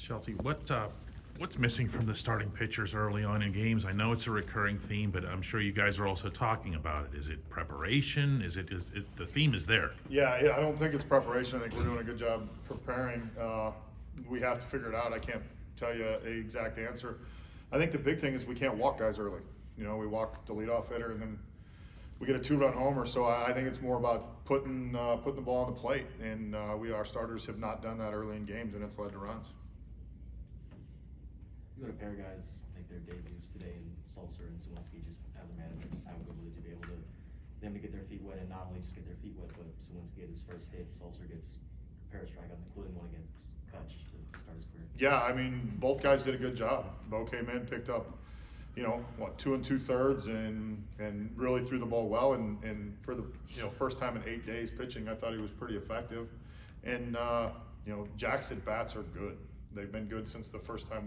Shelty, what's missing from the starting pitchers early on in games? I know it's a recurring theme, but I'm sure you guys are also talking about it. Is it preparation? Is it the theme is there? Yeah, I don't think it's preparation. I think we're doing a good job preparing. We have to figure it out. I can't tell you an exact answer. I think the big thing is we can't walk guys early. You know, we walk the leadoff hitter and then we get a 2-run homer. So I think it's more about putting the ball on the plate. And our starters have not done that early in games, and it's led to runs. You got a pair of guys make their debuts today in Sulser and Suwinski. Just as a manager, just how good would it to be able to them to get their feet wet, and not only just get their feet wet, but Suwinski get his first hit, Sulser gets a pair of strikeouts, including one against Kutch to start his career. Yeah, I mean, both guys did a good job. Bo came in, picked up, 2 2/3 and really threw the ball well. And for the first time in 8 days pitching, I thought he was pretty effective. And Jack's at bats are good. They've been good since the first time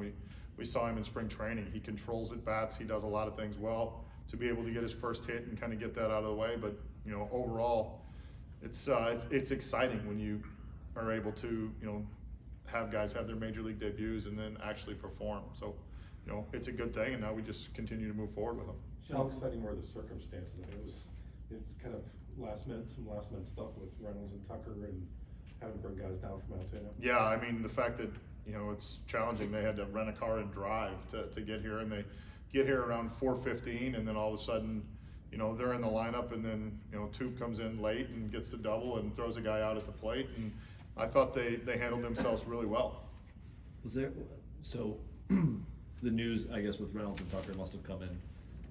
we saw him in spring training. He controls at bats. He does a lot of things well to be able to get his first hit and kind of get that out of the way. But overall, it's exciting when you are able to have guys have their major league debuts and then actually perform. So it's a good thing, and now we just continue to move forward with them. How exciting were the circumstances? I mean, it kind of some last minute stuff with Reynolds and Tucker and having to bring guys down from Altona. Yeah, I mean, the fact that it's challenging. They had to rent a car and drive to get here, and they get here around 4:15, and then all of a sudden they're in the lineup, and then Tube comes in late and gets the double and throws a guy out at the plate, and I thought they handled themselves really well. Was there the news, I guess, with Reynolds and Tucker must have come in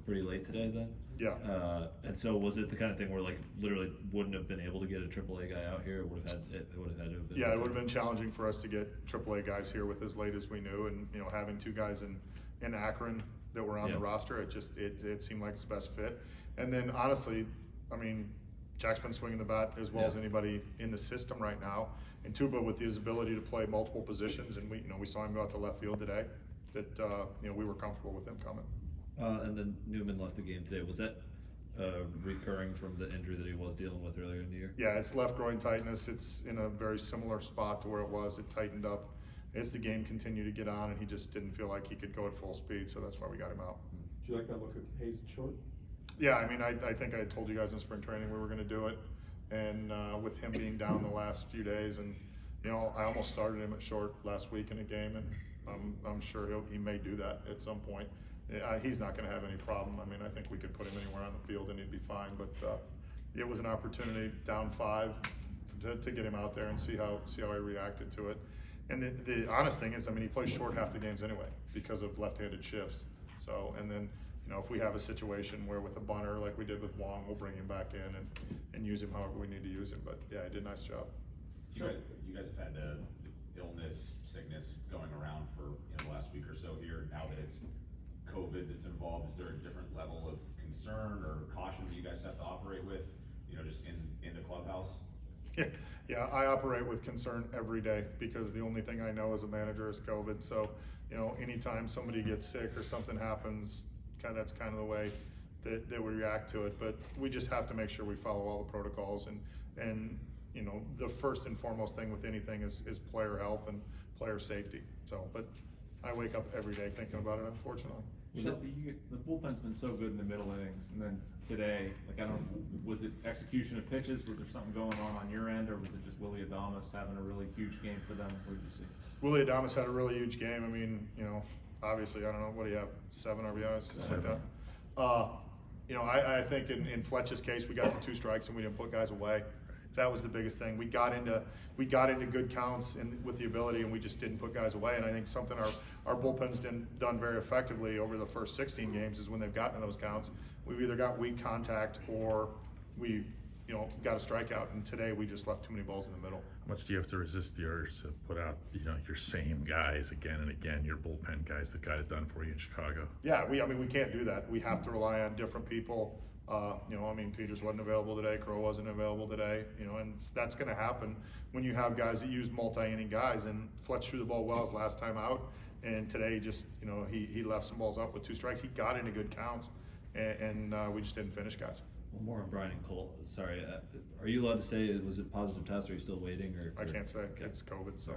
pretty late today then? Yeah. And so was it the kind of thing where literally wouldn't have been able to get a AAA guy out here? It would have had to have been. Yeah, it would have been challenging for us to get AAA guys here with as late as we knew, and having 2 guys in Akron that were on the roster, it seemed like it's the best fit. And then honestly, I mean, Jack's been swinging the bat as well as anybody in the system right now. And Tuba with his ability to play multiple positions, and we saw him go out to left field today. That we were comfortable with him coming. And then Newman left the game today. Was that recurring from the injury that he was dealing with earlier in the year? Yeah, it's left groin tightness. It's in a very similar spot to where it was. It tightened up as the game continued to get on, and he just didn't feel like he could go at full speed, so that's why we got him out. Do you like that look at Hayes at short? Yeah, I mean, I think I told you guys in spring training we were going to do it, and with him being down the last few days, and I almost started him at short last week in a game, and I'm sure he may do that at some point. He's not going to have any problem. I mean, I think we could put him anywhere on the field and he'd be fine. But it was an opportunity down 5 to get him out there and see how he reacted to it. And the honest thing is, I mean, he plays short half the games anyway because of left-handed shifts. So, and then if we have a situation where with a bunter like we did with Wong, we'll bring him back in and use him however we need to use him. But yeah, he did a nice job. You guys have had the illness, sickness going around for the last week or so here. Now that it's COVID that's involved, is there a different level of concern or caution that you guys have to operate with, just in the clubhouse? Yeah, I operate with concern every day because the only thing I know as a manager is COVID. So, anytime somebody gets sick or something happens, that's kind of the way that we react to it. But we just have to make sure we follow all the protocols and the first and foremost thing with anything is player health and player safety. So, but I wake up every day thinking about it, unfortunately. The bullpen's been so good in the middle innings, and then today, was it execution of pitches? Was there something going on your end, or was it just Willie Adames having a really huge game for them? What did you see? Willie Adames had a really huge game. I mean, obviously, I don't know, what do you have, 7 RBIs, something like that. I think in Fletch's case, we got to 2 strikes and we didn't put guys away. That was the biggest thing. We got into good counts and with the ability, and we just didn't put guys away. And I think something our bullpen's done very effectively over the first 16 games is when they've gotten to those counts, we've either got weak contact or we got a strikeout. And today we just left too many balls in the middle. How much do you have to resist the urge to put out your same guys again and again, your bullpen guys that got it done for you in Chicago? Yeah, we can't do that. We have to rely on different people. Peters wasn't available today, Crow wasn't available today, and that's going to happen when you have guys that use multi-inning guys. And Fletch threw the ball well his last time out, and today just, he left some balls up with 2 strikes. He got into good counts, and we just didn't finish guys. One more on Brian and Colt. Sorry, are you allowed to say, was it positive test, or are you still waiting? I can't say. Okay. It's COVID, so.